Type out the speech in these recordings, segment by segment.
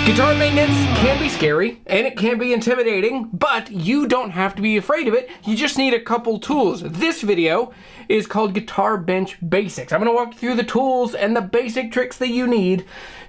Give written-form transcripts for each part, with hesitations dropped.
Guitar maintenance can be scary and it can be intimidating, but you don't have to be afraid of it. You just need a couple tools. This video is called Guitar Bench Basics. I'm going to walk you through the tools and the basic tricks that you need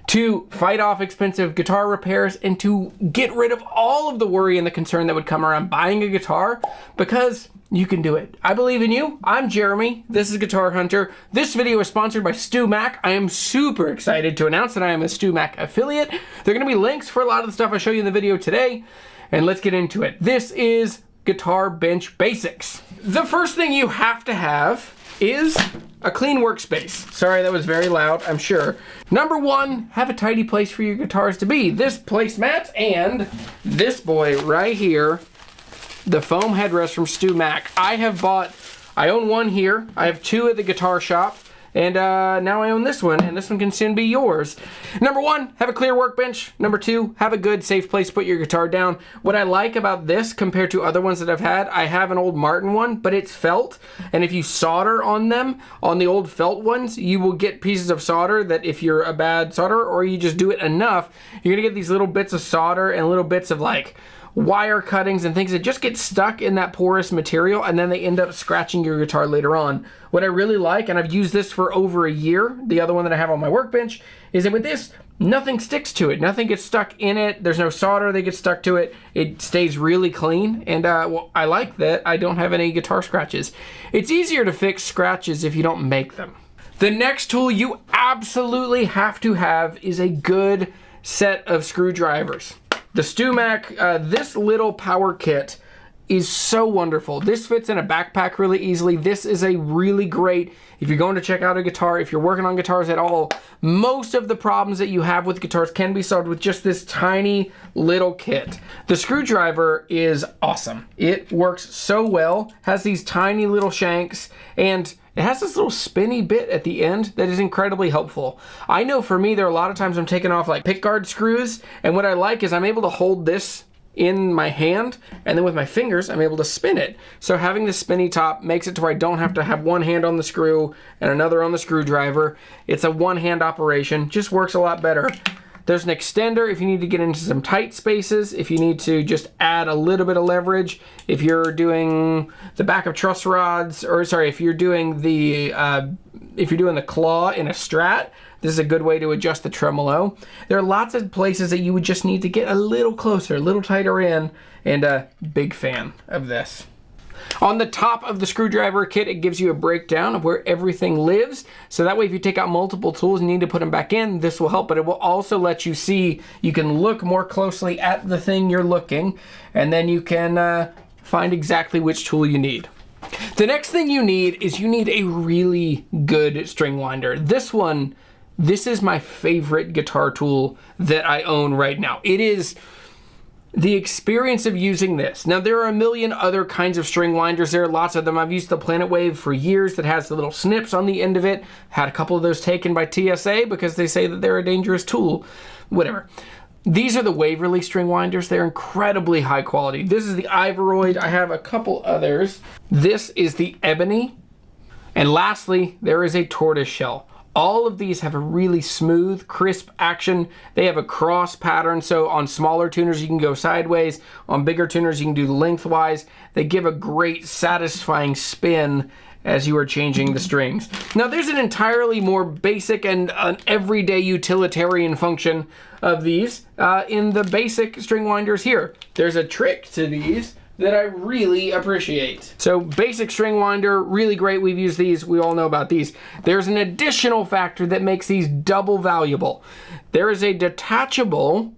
to fight off expensive guitar repairs and to get rid of all of the worry and the concern that would come around buying a guitar, because you can do it. I believe in you. I'm Jeremy. This is Guitar Hunter. This video is sponsored by StewMac. I am super excited to announce that I am a StewMac affiliate. There are going to be links for a lot of the stuff I show you in the video today, and let's get into it. This is Guitar Bench Basics. The first thing you have to have is a clean workspace. Sorry, that was very loud, I'm sure. Number one, have a tidy place for your guitars to be. This placemat and this boy right here, the foam headrest from StewMac. I own one here. I have two at the guitar shop, and now I own this one, and this one can soon be yours. Number one, have a clear workbench. Number two, have a good, safe place to put your guitar down. What I like about this compared to other ones that I've had, I have an old Martin one, but it's felt, and if you solder on them, on the old felt ones, you will get pieces of solder that if you're a bad solderer or you just do it enough, you're gonna get these little bits of solder and little bits of like wire cuttings and things that just get stuck in that porous material, and then they end up scratching your guitar later on. What I really like, and I've used this for over a year, the other one that I have on my workbench, is that with this, nothing sticks to it. Nothing gets stuck in it. There's no solder that gets stuck to it. It stays really clean, and well, I like that. I don't have any guitar scratches. It's easier to fix scratches if you don't make them. The next tool you absolutely have to have is a good set of screwdrivers. The StewMac, this little power kit is so wonderful. This fits in a backpack really easily. This is a really great, if you're going to check out a guitar, if you're working on guitars at all, most of the problems that you have with guitars can be solved with just this tiny little kit. The screwdriver is awesome. It works so well, has these tiny little shanks, and it has this little spinny bit at the end that is incredibly helpful. I know for me, there are a lot of times I'm taking off like pickguard screws, and what I like is I'm able to hold this in my hand, and then with my fingers, I'm able to spin it. So having this spinny top makes it to where I don't have to have one hand on the screw and another on the screwdriver. It's a one-hand operation, just works a lot better. There's an extender if you need to get into some tight spaces, if you need to just add a little bit of leverage, if you're doing the back of truss rods, or sorry, if you're doing the claw in a Strat, this is a good way to adjust the tremolo. There are lots of places that you would just need to get a little closer, a little tighter in, and a big fan of this. On the top of the screwdriver kit, it gives you a breakdown of where everything lives. So that way, if you take out multiple tools and need to put them back in, this will help, but it will also let you see, you can look more closely at the thing you're looking, and then you can find exactly which tool you need. The next thing you need is you need a really good string winder. This is my favorite guitar tool that I own right now. It is the experience of using this. Now, there are a million other kinds of string winders. There are lots of them. I've used the Planet Wave for years that has the little snips on the end of it. Had a couple of those taken by TSA because they say that they're a dangerous tool. Whatever. These are the Waverly string winders. They're incredibly high quality. This is the Ivoroid. I have a couple others. This is the Ebony. And lastly, there is a Tortoiseshell. All of these have a really smooth, crisp action. They have a cross pattern, so on smaller tuners you can go sideways. On bigger tuners you can do lengthwise. They give a great, satisfying spin as you are changing the strings. Now, there's an entirely more basic and an everyday utilitarian function of these in the basic string winders here. There's a trick to these that I really appreciate. So basic string winder, really great. We've used these. We all know about these. There's an additional factor that makes these double valuable. There is a detachable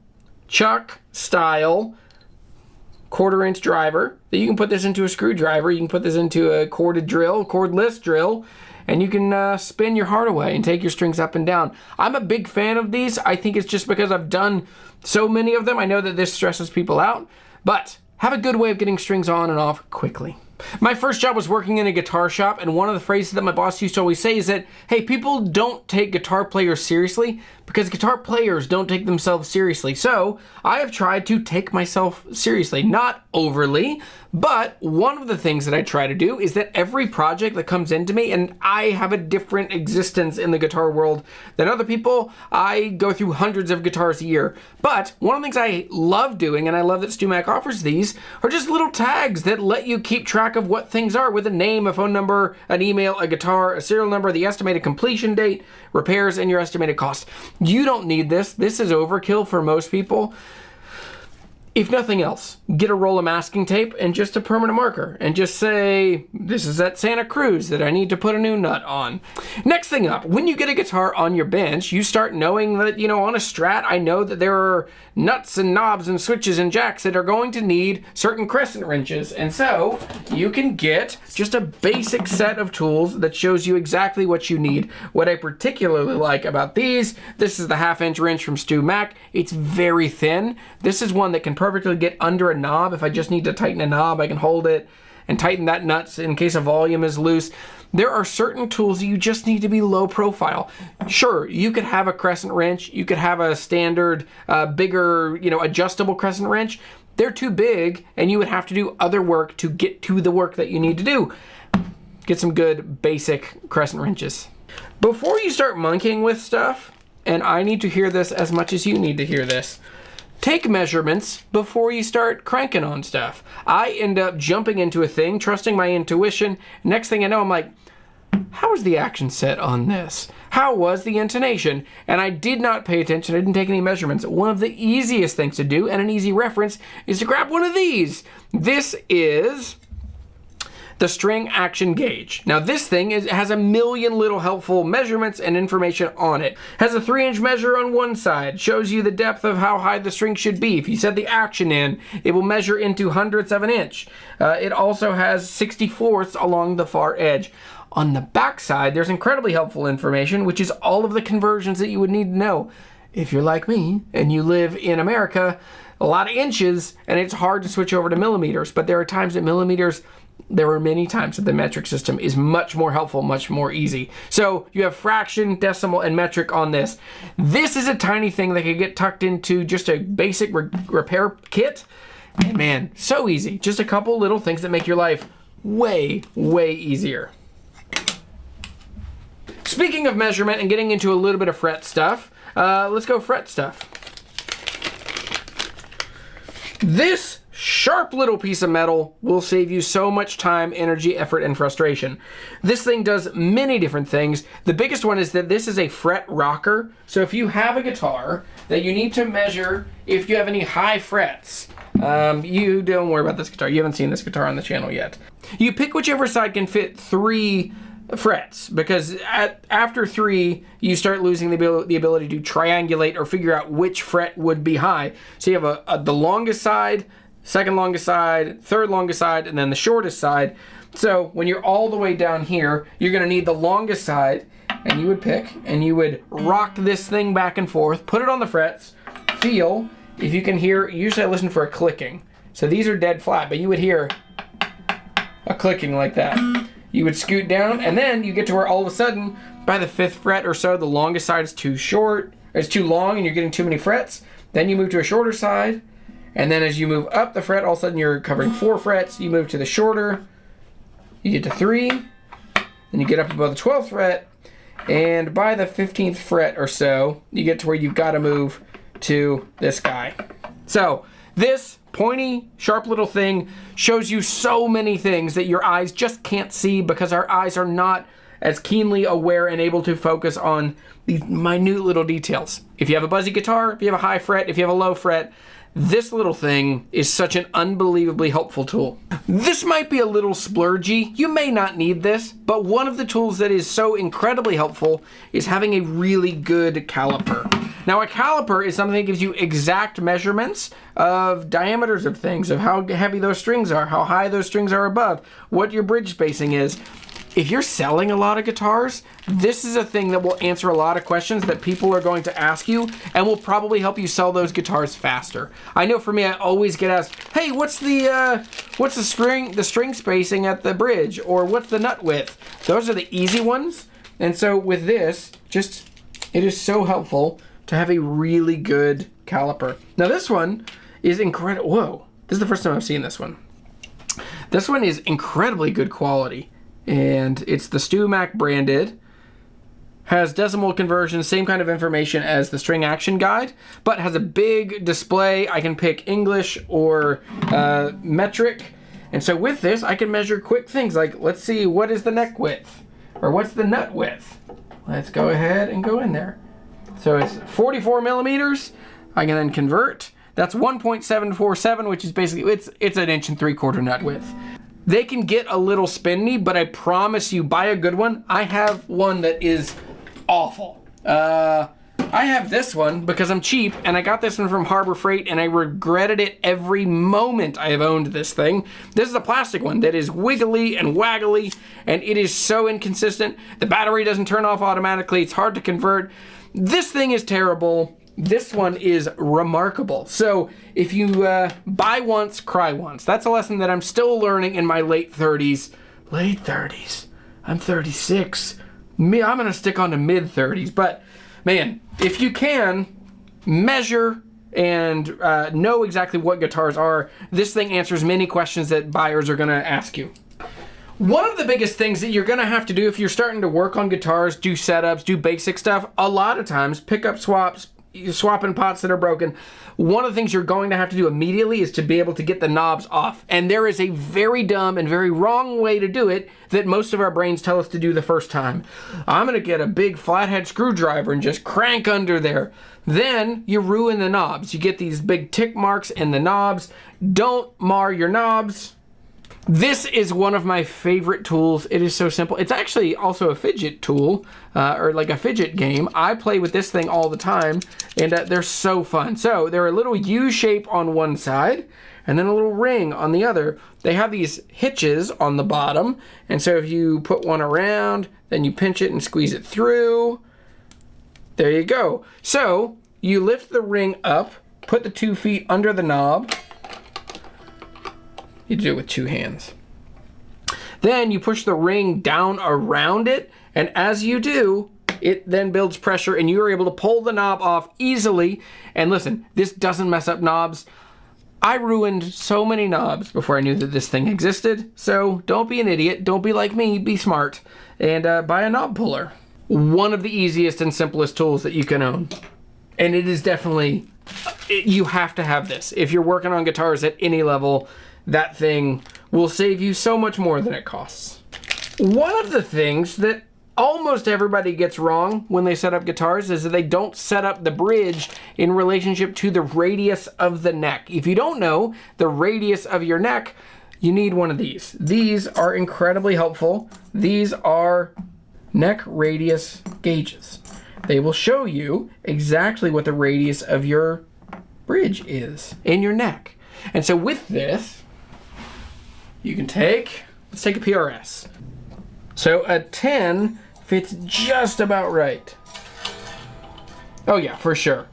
chuck style 1/4 inch driver that you can put this into a screwdriver. You can put this into a cordless drill, and you can spin your heart away and take your strings up and down. I'm a big fan of these. I think it's just because I've done so many of them. I know that this stresses people out, but have a good way of getting strings on and off quickly. My first job was working in a guitar shop, and one of the phrases that my boss used to always say is that, hey, people don't take guitar players seriously because guitar players don't take themselves seriously. So I have tried to take myself seriously, not overly, But one of the things that I try to do is that every project that comes into me, and I have a different existence in the guitar world than other people. I go through hundreds of guitars a year. But one of the things I love doing, and I love that StewMac offers these, are just little tags that let you keep track of what things are with a name, a phone number, an email, a guitar, a serial number, the estimated completion date, repairs, and your estimated cost. You don't need this. This is overkill for most people. If nothing else, get a roll of masking tape and just a permanent marker and just say, this is at Santa Cruz that I need to put a new nut on. Next thing up, when you get a guitar on your bench, you start knowing that, on a Strat, I know that there are nuts and knobs and switches and jacks that are going to need certain crescent wrenches. And so you can get just a basic set of tools that shows you exactly what you need. What I particularly like about these, this is the 1/2" wrench from StewMac. It's very thin. This is one that can perfectly get under a knob. If I just need to tighten a knob, I can hold it and tighten that nut in case a volume is loose. There are certain tools that you just need to be low profile. Sure, you could have a crescent wrench, you could have a standard, bigger, adjustable crescent wrench. They're too big, and you would have to do other work to get to the work that you need to do. Get some good basic crescent wrenches. Before you start monkeying with stuff, and I need to hear this as much as you need to hear this, take measurements before you start cranking on stuff. I end up jumping into a thing, trusting my intuition. Next thing I know, I'm like, how was the action set on this? How was the intonation? And I did not pay attention. I didn't take any measurements. One of the easiest things to do, and an easy reference, is to grab one of these. This is the string action gauge. Now this thing has a million little helpful measurements and information on it. Has a 3" measure on one side, shows you the depth of how high the string should be. If you set the action in, it will measure into hundredths of an inch. It also has 64ths along the far edge. On the back side, there's incredibly helpful information, which is all of the conversions that you would need to know. If you're like me and you live in America, a lot of inches, and it's hard to switch over to millimeters, but there are times that there are many times that the metric system is much more helpful, much more easy. So you have fraction, decimal, and metric on this. This is a tiny thing that can get tucked into just a basic repair kit. And man, so easy. Just a couple little things that make your life way, way easier. Speaking of measurement and getting into a little bit of fret stuff, let's go fret stuff. This sharp little piece of metal will save you so much time, energy, effort, and frustration. This thing does many different things. The biggest one is that this is a fret rocker. So if you have a guitar that you need to measure if you have any high frets, you don't worry about this guitar. You haven't seen this guitar on the channel yet. You pick whichever side can fit 3 frets, because after 3 you start losing the ability to triangulate or figure out which fret would be high. So you have the longest side, second longest side, third longest side, and then the shortest side. So when you're all the way down here, you're going to need the longest side, and you would pick and you would rock this thing back and forth, put it on the frets, feel if you can hear. Usually I listen for a clicking, so these are dead flat, but you would hear a clicking like that. You would scoot down, and then you get to where all of a sudden, by the 5th fret or so, the longest side is too short, or it's too long, and you're getting too many frets. Then you move to a shorter side, and then as you move up the fret, all of a sudden you're covering 4 frets. You move to the shorter, you get to 3, then you get up above the 12th fret, and by the 15th fret or so, you get to where you've got to move to this guy. So this pointy, sharp little thing shows you so many things that your eyes just can't see, because our eyes are not as keenly aware and able to focus on these minute little details. If you have a buzzy guitar, if you have a high fret, if you have a low fret, this little thing is such an unbelievably helpful tool. This might be a little splurgy. You may not need this, but one of the tools that is so incredibly helpful is having a really good caliper. Now, a caliper is something that gives you exact measurements of diameters of things, of how heavy those strings are, how high those strings are above, what your bridge spacing is. If you're selling a lot of guitars, this is a thing that will answer a lot of questions that people are going to ask you, and will probably help you sell those guitars faster. I know for me, I always get asked, hey, what's the string spacing at the bridge, or what's the nut width? Those are the easy ones. And so with this, it is so helpful to have a really good caliper. Now this one is incredible. Whoa, this is the first time I've seen this one. This one is incredibly good quality, and it's the StewMac branded. Has decimal conversion, same kind of information as the string action guide, but has a big display. I can pick English or metric. And so with this, I can measure quick things like, let's see, what is the neck width? Or what's the nut width? Let's go ahead and go in there. So it's 44 millimeters. I can then convert. That's 1.747, which is basically, it's an 1 3/4 nut width. They can get a little spinny, but I promise you, buy a good one. I have one that is awful. I have this one because I'm cheap, and I got this one from Harbor Freight, and I regretted it every moment I have owned this thing. This is a plastic one that is wiggly and waggly, and it is so inconsistent. The battery doesn't turn off automatically. It's hard to convert. This thing is terrible. This one is remarkable. So if you buy once, cry once. That's a lesson that I'm still learning in my late 30s. Late 30s. I'm 36. I'm gonna stick on to mid 30s, but man, if you can measure and know exactly what guitars are, this thing answers many questions that buyers are gonna ask you. One of the biggest things that you're gonna have to do if you're starting to work on guitars, do setups, do basic stuff, a lot of times, pickup swaps, swapping pots that are broken, one of the things you're going to have to do immediately is to be able to get the knobs off. And there is a very dumb and very wrong way to do it that most of our brains tell us to do the first time. I'm gonna get a big flathead screwdriver and just crank under there. Then you ruin the knobs. You get these big tick marks in the knobs. Don't mar your knobs. This is one of my favorite tools. It is so simple. It's actually also a fidget tool, or like a fidget game. I play with this thing all the time, and they're so fun. So they're a little U shape on one side, and then a little ring on the other. They have these hitches on the bottom, and so if you put one around, then you pinch it and squeeze it through. There you go. So you lift the ring up, put the 2 feet under the knob. You do it with 2 hands. Then you push the ring down around it, and as you do, it then builds pressure, and you are able to pull the knob off easily. And listen, this doesn't mess up knobs. I ruined so many knobs before I knew that this thing existed, so don't be an idiot, don't be like me, be smart, and buy a knob puller. One of the easiest and simplest tools that you can own. And it is definitely, you have to have this. If you're working on guitars at any level, that thing will save you so much more than it costs. One of the things that almost everybody gets wrong when they set up guitars is that they don't set up the bridge in relationship to the radius of the neck. If you don't know the radius of your neck, you need one of these. These are incredibly helpful. These are neck radius gauges. They will show you exactly what the radius of your bridge is in your neck. And so with this, you can let's take a PRS. So a 10 fits just about right. Oh yeah, for sure.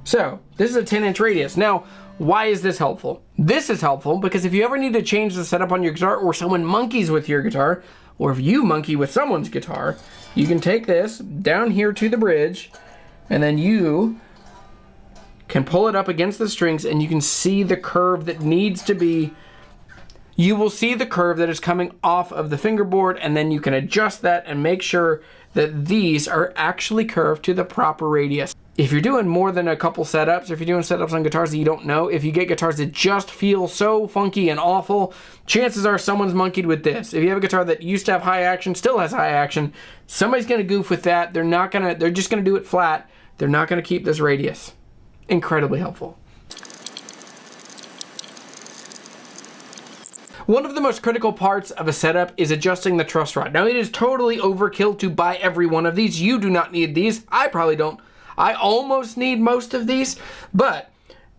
So this is a 10-inch radius. Now, why is this helpful? This is helpful because if you ever need to change the setup on your guitar, or someone monkeys with your guitar, or if you monkey with someone's guitar, you can take this down here to the bridge, and then you can pull it up against the strings, and you can see the curve that needs to be. You will see the curve that is coming off of the fingerboard, and then you can adjust that and make sure that these are actually curved to the proper radius. If you're doing more than a couple setups, or if you're doing setups on guitars that you don't know, if you get guitars that just feel so funky and awful, chances are someone's monkeyed with this. If you have a guitar that used to have high action, still has high action, somebody's gonna goof with that. They're just gonna do it flat. They're not gonna keep this radius. Incredibly helpful. One of the most critical parts of a setup is adjusting the truss rod. Now, it is totally overkill to buy every one of these. You do not need these. I probably don't. I almost need most of these, but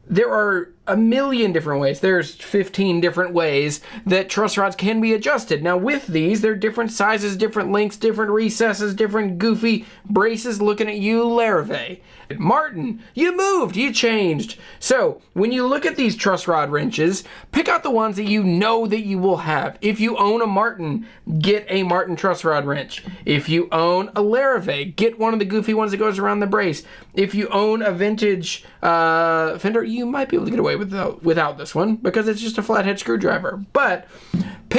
there are a million different ways. There's 15 different ways that truss rods can be adjusted. Now with these, they're different sizes, different lengths, different recesses, different goofy braces. Looking at you, Larrivee. Martin, you moved, you changed. So when you look at these truss rod wrenches, pick out the ones that you know that you will have. If you own a Martin, get a Martin truss rod wrench. If you own a Larrivee, get one of the goofy ones that goes around the brace. If you own a vintage Fender, you might be able to get away without this one because it's just a flathead screwdriver. But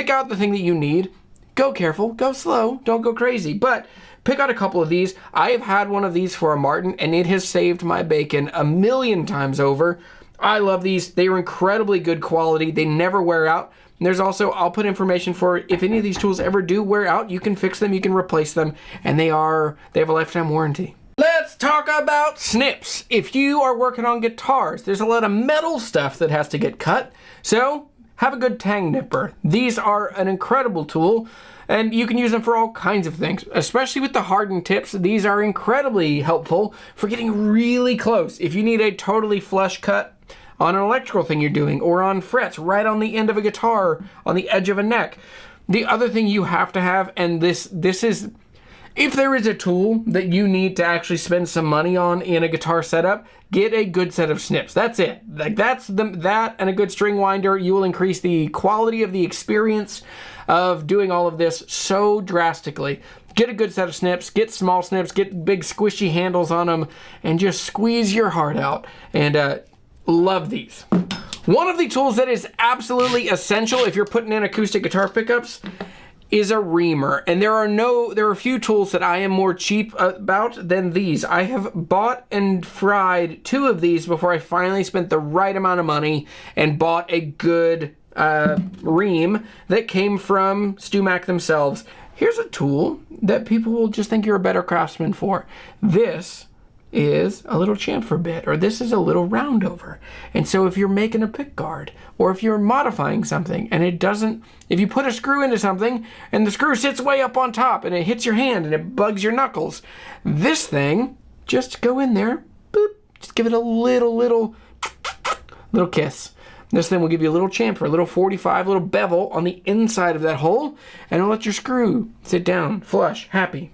pick out the thing that you need. Go careful, go slow, don't go crazy, but pick out a couple of these. I have had one of these for a Martin, and it has saved my bacon a million times over. I love these. They are incredibly good quality. They never wear out. And there's also, I'll put information for if any of these tools ever do wear out, you can fix them, you can replace them, and they have a lifetime warranty. Let's talk about snips. If you are working on guitars, there's a lot of metal stuff that has to get cut. So have a good tang nipper. These are an incredible tool, and you can use them for all kinds of things, especially with the hardened tips. These are incredibly helpful for getting really close. If you need a totally flush cut on an electrical thing you're doing, or on frets right on the end of a guitar, on the edge of a neck. The other thing you have to have, and this is, if there is a tool that you need to actually spend some money on in a guitar setup, get a good set of snips. That's it. Like that and a good string winder, you will increase the quality of the experience of doing all of this so drastically. Get a good set of snips, get small snips, get big squishy handles on them, and just squeeze your heart out. And love these. One of the tools that is absolutely essential if you're putting in acoustic guitar pickups is a reamer. And there are a few tools that I am more cheap about than these. I have bought and fried 2 of these before I finally spent the right amount of money and bought a good ream that came from StewMac themselves. Here's a tool that people will just think you're a better craftsman for. This is a little chamfer bit, or this is a little roundover. And so if you're making a pick guard, or if you're modifying something and if you put a screw into something and the screw sits way up on top and it hits your hand and it bugs your knuckles, this thing, just go in there, boop, just give it a little kiss. This thing will give you a little chamfer, a little 45, little bevel on the inside of that hole, and it'll let your screw sit down, flush, happy.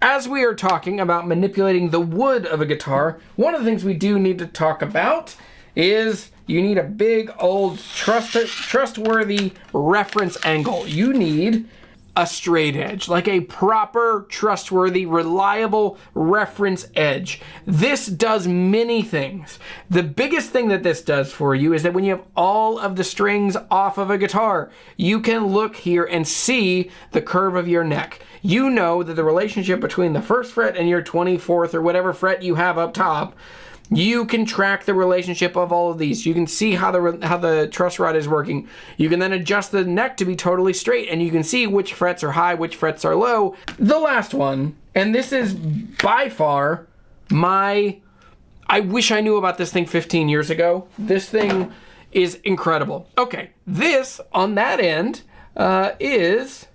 As we are talking about manipulating the wood of a guitar, one of the things we do need to talk about is you need a big old trustworthy reference angle. You need a straight edge, like a proper, trustworthy, reliable reference edge. This does many things. The biggest thing that this does for you is that when you have all of the strings off of a guitar, you can look here and see the curve of your neck. You know that the relationship between the first fret and your 24th or whatever fret you have up top, you can track the relationship of all of these. You can see how the truss rod is working. You can then adjust the neck to be totally straight, and you can see which frets are high, which frets are low. The last one, and this is by far I wish I knew about this thing 15 years ago. This thing is incredible. Okay, this on that end is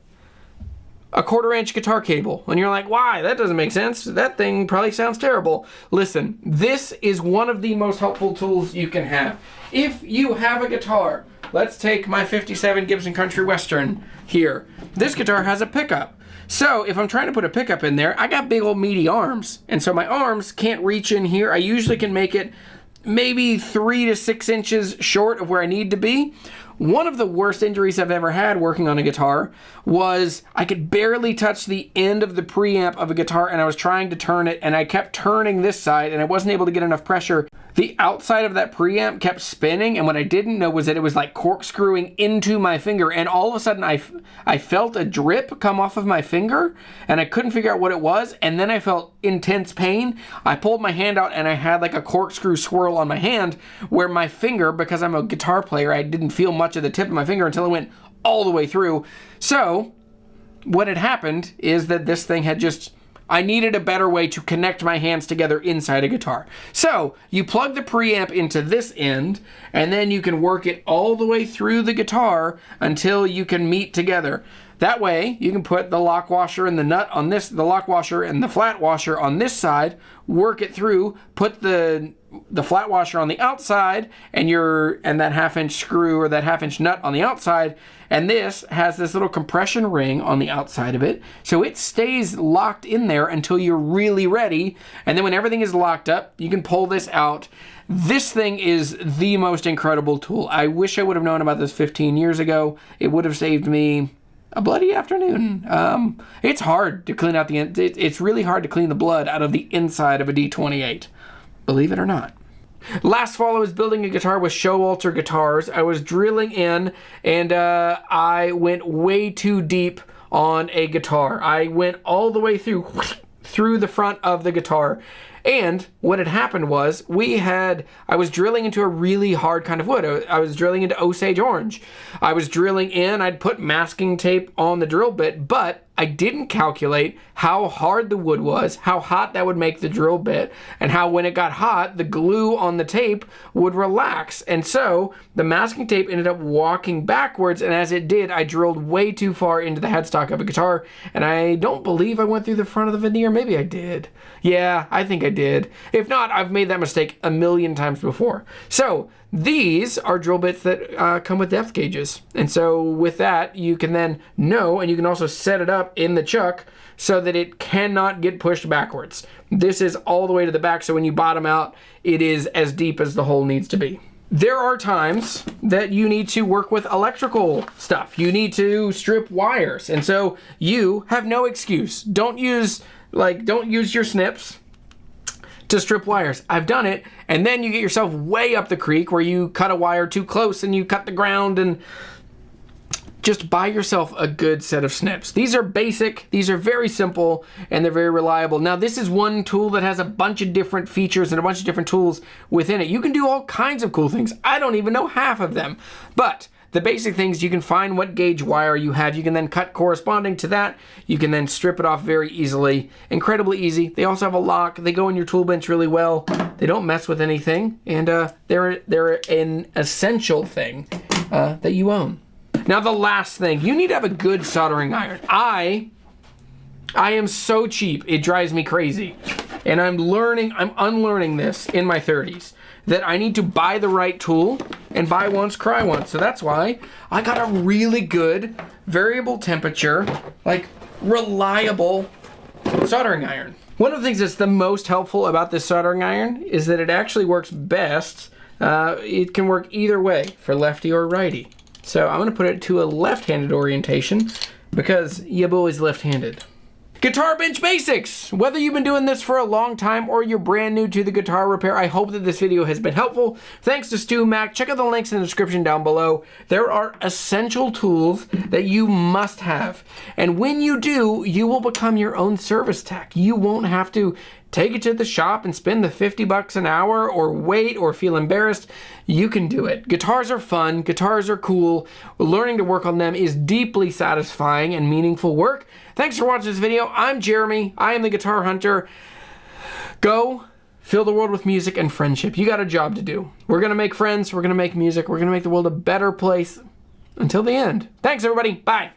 a 1/4-inch guitar cable. And you're like, why? That doesn't make sense. That thing probably sounds terrible. Listen, this is one of the most helpful tools you can have. If you have a guitar, let's take my 57 Gibson Country Western here. This guitar has a pickup. So if I'm trying to put a pickup in there, I got big old meaty arms. And so my arms can't reach in here. I usually can make it maybe 3 to 6 inches short of where I need to be. One of the worst injuries I've ever had working on a guitar was I could barely touch the end of the preamp of a guitar, and I was trying to turn it, and I kept turning this side and I wasn't able to get enough pressure. The outside of that preamp kept spinning, and what I didn't know was that it was like corkscrewing into my finger, and all of a sudden I felt a drip come off of my finger, and I couldn't figure out what it was, and then I felt intense pain. I pulled my hand out and I had like a corkscrew swirl on my hand where my finger, because I'm a guitar player, I didn't feel much of the tip of my finger until it went all the way through. So what had happened is that this thing had I needed a better way to connect my hands together inside a guitar. So you plug the preamp into this end, and then you can work it all the way through the guitar until you can meet together. That way, you can put the lock washer and the nut on this, the lock washer and the flat washer on this side, work it through, put the flat washer on the outside, and that 1/2-inch screw or that 1/2-inch nut on the outside, and this has this little compression ring on the outside of it, so it stays locked in there until you're really ready, and then when everything is locked up, you can pull this out. This thing is the most incredible tool. I wish I would have known about this 15 years ago. It would have saved me a bloody afternoon. It's hard to clean out it's really hard to clean the blood out of the inside of a D28. Believe it or not. Last fall I was building a guitar with Showalter guitars. I was drilling in and I went way too deep on a guitar. I went all the way through the front of the guitar. And what had happened was I was drilling into a really hard kind of wood. I was drilling into Osage orange. I was drilling in, I'd put masking tape on the drill bit, but I didn't calculate how hard the wood was, how hot that would make the drill bit, and how when it got hot, the glue on the tape would relax. And so the masking tape ended up walking backwards, and as it did, I drilled way too far into the headstock of a guitar, and I don't believe I went through the front of the veneer. Maybe I did. Yeah, I think I did. If not, I've made that mistake a million times before. So these are drill bits that come with depth gauges. And so with that, you can then know, and you can also set it up in the chuck so that it cannot get pushed backwards. This is all the way to the back, so when you bottom out, it is as deep as the hole needs to be. There are times that you need to work with electrical stuff. You need to strip wires, and so you have no excuse. Don't use your snips to strip wires. I've done it, and then you get yourself way up the creek where you cut a wire too close and you cut the ground, and just buy yourself a good set of snips. These are basic, these are very simple, and they're very reliable. Now this is one tool that has a bunch of different features and a bunch of different tools within it. You can do all kinds of cool things. I don't even know half of them, but the basic things, you can find what gauge wire you have. You can then cut corresponding to that. You can then strip it off very easily. Incredibly easy. They also have a lock. They go in your tool bench really well. They don't mess with anything. And they're an essential thing that you own. Now the last thing, you need to have a good soldering iron. I am so cheap, it drives me crazy. And I'm unlearning this in my 30s. That I need to buy the right tool and buy once, cry once. So that's why I got a really good variable temperature, like reliable soldering iron. One of the things that's the most helpful about this soldering iron is that it actually works best. It can work either way for lefty or righty. So I'm gonna put it to a left-handed orientation because your boy's left-handed. Guitar Bench Basics! Whether you've been doing this for a long time or you're brand new to the guitar repair, I hope that this video has been helpful. Thanks to StewMac. Check out the links in the description down below. There are essential tools that you must have. And when you do, you will become your own service tech. You won't have to take it to the shop and spend the 50 bucks an hour or wait or feel embarrassed. You can do it. Guitars are fun. Guitars are cool. Learning to work on them is deeply satisfying and meaningful work. Thanks for watching this video. I'm Jeremy. I am the Guitar Hunter. Go fill the world with music and friendship. You got a job to do. We're going to make friends. We're going to make music. We're going to make the world a better place until the end. Thanks, everybody. Bye.